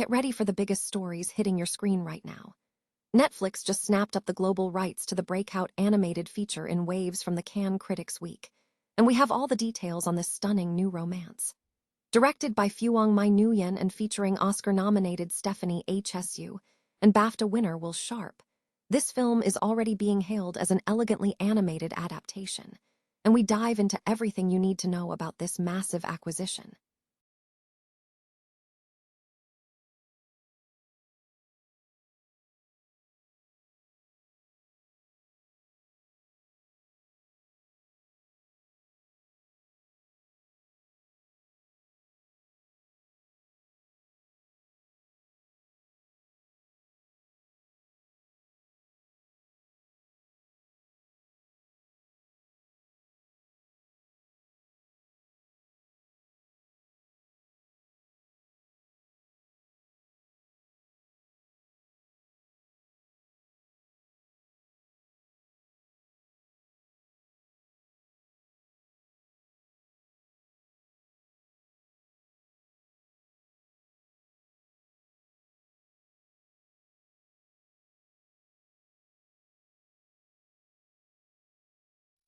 Get ready for the biggest stories hitting your screen right now. Netflix just snapped up the global rights to the breakout animated feature in waves from the Cannes Critics Week, and we have all the details on this stunning new romance. Directed by Phuong My Nguyen and featuring Oscar-nominated Stephanie Hsu and BAFTA winner Will Sharp, this film is already being hailed as an elegantly animated adaptation, and we dive into everything you need to know about this massive acquisition.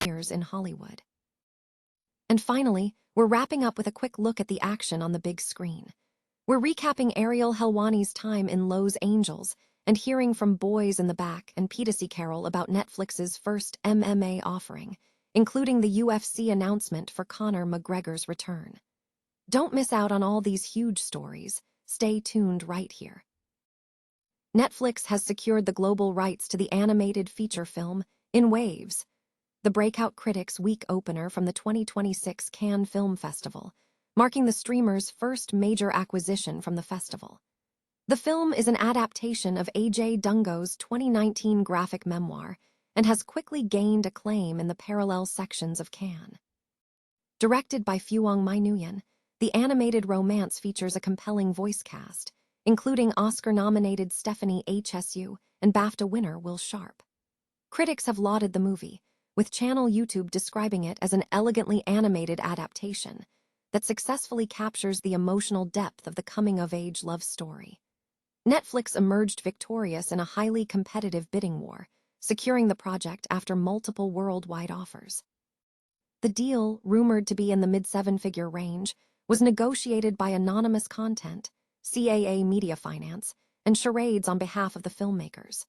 Years in Hollywood. And finally, we're wrapping up with a quick look at the action on the big screen. We're recapping Ariel Helwani's time in Los Angeles and hearing from Boys in the Back and P2C Carol about Netflix's first MMA offering, including the UFC announcement for Conor McGregor's return. Don't miss out on all these huge stories. Stay tuned right here. Netflix has secured the global rights to the animated feature film In Waves, the breakout Critics Week opener from the 2026 Cannes Film Festival, marking the streamer's first major acquisition from the festival. The film is an adaptation of A.J. Dungo's 2019 graphic memoir and has quickly gained acclaim in the parallel sections of Cannes. Directed by Phuong My Nguyen, the animated romance features a compelling voice cast, including Oscar-nominated Stephanie Hsu and BAFTA winner Will Sharp. Critics have lauded the movie, with channel YouTube describing it as an elegantly animated adaptation that successfully captures the emotional depth of the coming-of-age love story. Netflix emerged victorious in a highly competitive bidding war, securing the project after multiple worldwide offers. The deal, rumored to be in the mid-seven-figure range, was negotiated by Anonymous Content, CAA Media Finance, and Charades on behalf of the filmmakers.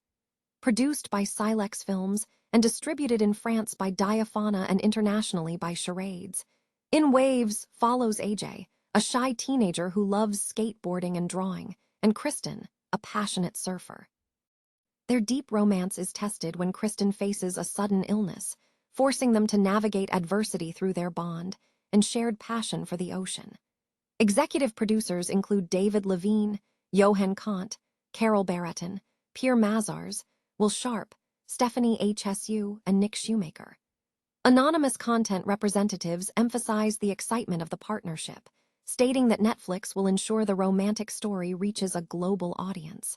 Produced by Silex Films and distributed in France by Diaphana and internationally by Charades, In Waves follows AJ, a shy teenager who loves skateboarding and drawing, and Kristen, a passionate surfer. Their deep romance is tested when Kristen faces a sudden illness, forcing them to navigate adversity through their bond and shared passion for the ocean. Executive producers include David Levine, Johan Kant, Carol Baratin, Pierre Mazars, Will Sharp, Stephanie Hsu, and Nick Shoemaker. Anonymous Content representatives emphasize the excitement of the partnership, stating that Netflix will ensure the romantic story reaches a global audience.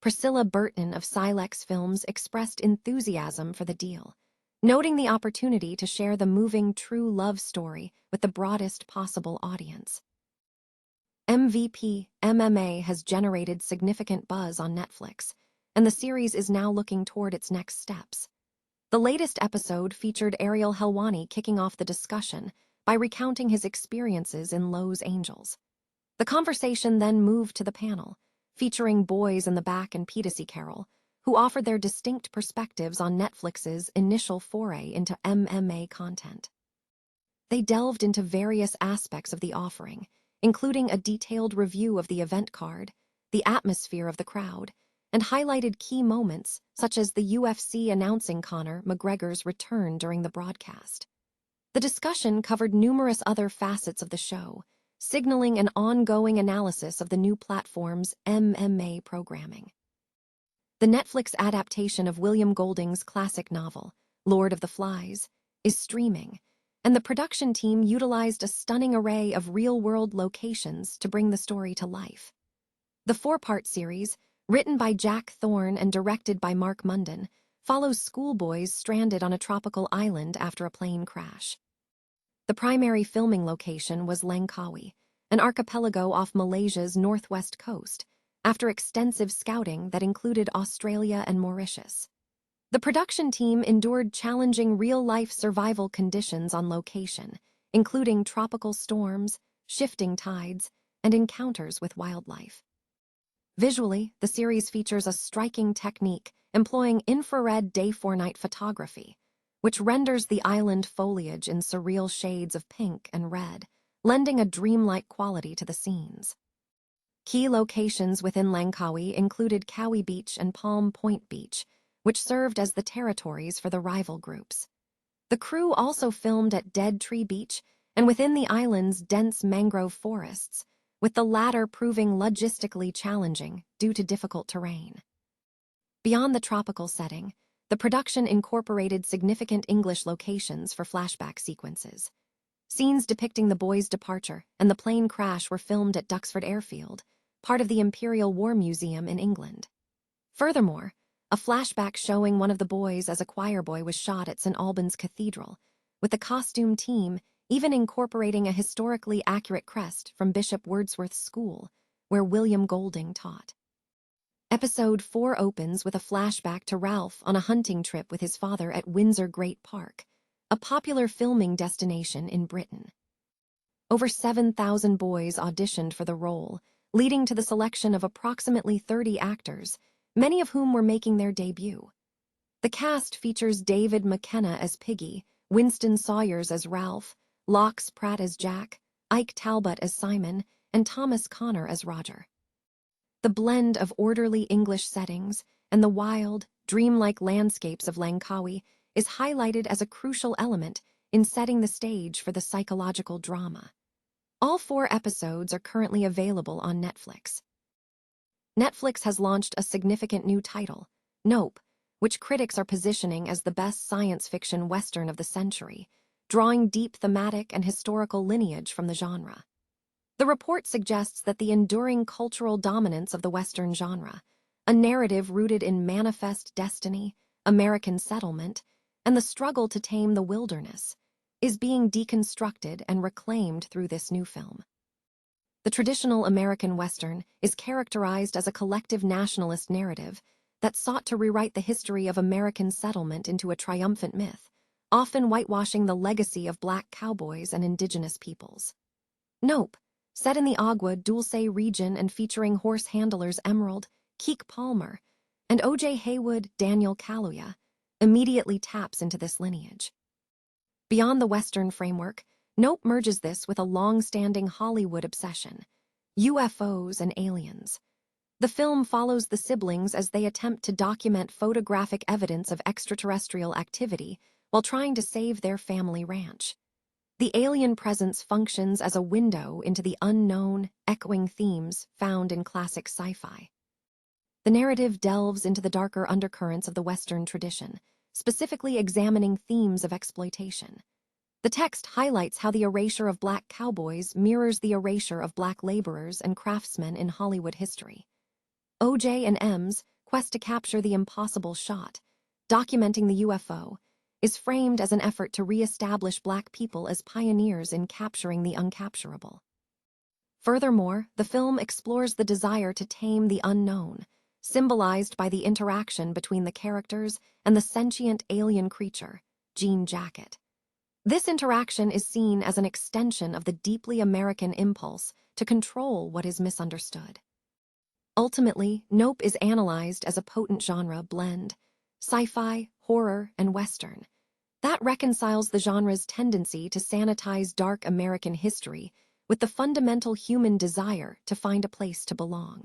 Priscilla Burton of Silex Films expressed enthusiasm for the deal, noting the opportunity to share the moving true love story with the broadest possible audience. MVP MMA has generated significant buzz on Netflix, and the series is now looking toward its next steps. The latest episode featured Ariel Helwani kicking off the discussion by recounting his experiences in Los Angeles. The conversation then moved to the panel, featuring Boys in the Back and P2C Carol, who offered their distinct perspectives on Netflix's initial foray into MMA content. They delved into various aspects of the offering, including a detailed review of the event card, the atmosphere of the crowd, and highlighted key moments such as the UFC announcing Conor McGregor's return during the broadcast. The discussion covered numerous other facets of the show, signaling an ongoing analysis of the new platform's MMA programming. The Netflix adaptation of William Golding's classic novel, Lord of the Flies, is streaming, and the production team utilized a stunning array of real-world locations to bring the story to life. The four-part series, written by Jack Thorne and directed by Mark Munden, follows schoolboys stranded on a tropical island after a plane crash. The primary filming location was Langkawi, an archipelago off Malaysia's northwest coast, after extensive scouting that included Australia and Mauritius. The production team endured challenging real-life survival conditions on location, including tropical storms, shifting tides, and encounters with wildlife. Visually, the series features a striking technique employing infrared day-for-night photography, which renders the island foliage in surreal shades of pink and red, lending a dreamlike quality to the scenes. Key locations within Langkawi included Kawi Beach and Palm Point Beach, which served as the territories for the rival groups. The crew also filmed at Dead Tree Beach and within the island's dense mangrove forests, with the latter proving logistically challenging due to difficult terrain. Beyond the tropical setting, the production incorporated significant English locations for flashback sequences. Scenes depicting the boys' departure and the plane crash were filmed at Duxford Airfield, part of the Imperial War Museum in England. Furthermore, a flashback showing one of the boys as a choir boy was shot at St Albans Cathedral, with the costume team even incorporating a historically accurate crest from Bishop Wordsworth's school, where William Golding taught. Episode 4 opens with a flashback to Ralph on a hunting trip with his father at Windsor Great Park, a popular filming destination in Britain. Over 7,000 boys auditioned for the role, leading to the selection of approximately 30 actors, many of whom were making their debut. The cast features David McKenna as Piggy, Winston Sawyers as Ralph, Lox Pratt as Jack, Ike Talbot as Simon, and Thomas Connor as Roger. The blend of orderly English settings and the wild, dreamlike landscapes of Langkawi is highlighted as a crucial element in setting the stage for the psychological drama. All 4 episodes are currently available on Netflix. Netflix has launched a significant new title, Nope, which critics are positioning as the best science fiction western of the century, drawing deep thematic and historical lineage from the genre. The report suggests that the enduring cultural dominance of the Western genre, a narrative rooted in manifest destiny, American settlement, and the struggle to tame the wilderness, is being deconstructed and reclaimed through this new film. The traditional American Western is characterized as a collective nationalist narrative that sought to rewrite the history of American settlement into a triumphant myth, often whitewashing the legacy of black cowboys and indigenous peoples. Nope, set in the Agua Dulce region and featuring horse handlers Emerald, Keek Palmer, and O.J. Haywood, Daniel Kaluuya, immediately taps into this lineage. Beyond the Western framework, Nope merges this with a long-standing Hollywood obsession: UFOs and aliens. The film follows the siblings as they attempt to document photographic evidence of extraterrestrial activity while trying to save their family ranch. The alien presence functions as a window into the unknown, echoing themes found in classic sci-fi. The narrative delves into the darker undercurrents of the Western tradition, specifically examining themes of exploitation. The text highlights how the erasure of black cowboys mirrors the erasure of black laborers and craftsmen in Hollywood history. O.J. and M's quest to capture the impossible shot, documenting the UFO, is framed as an effort to re-establish black people as pioneers in capturing the uncapturable. Furthermore, the film explores the desire to tame the unknown, symbolized by the interaction between the characters and the sentient alien creature, Jean Jacket. This interaction is seen as an extension of the deeply American impulse to control what is misunderstood. Ultimately, Nope is analyzed as a potent genre blend, sci-fi, horror, and Western, that reconciles the genre's tendency to sanitize dark American history with the fundamental human desire to find a place to belong.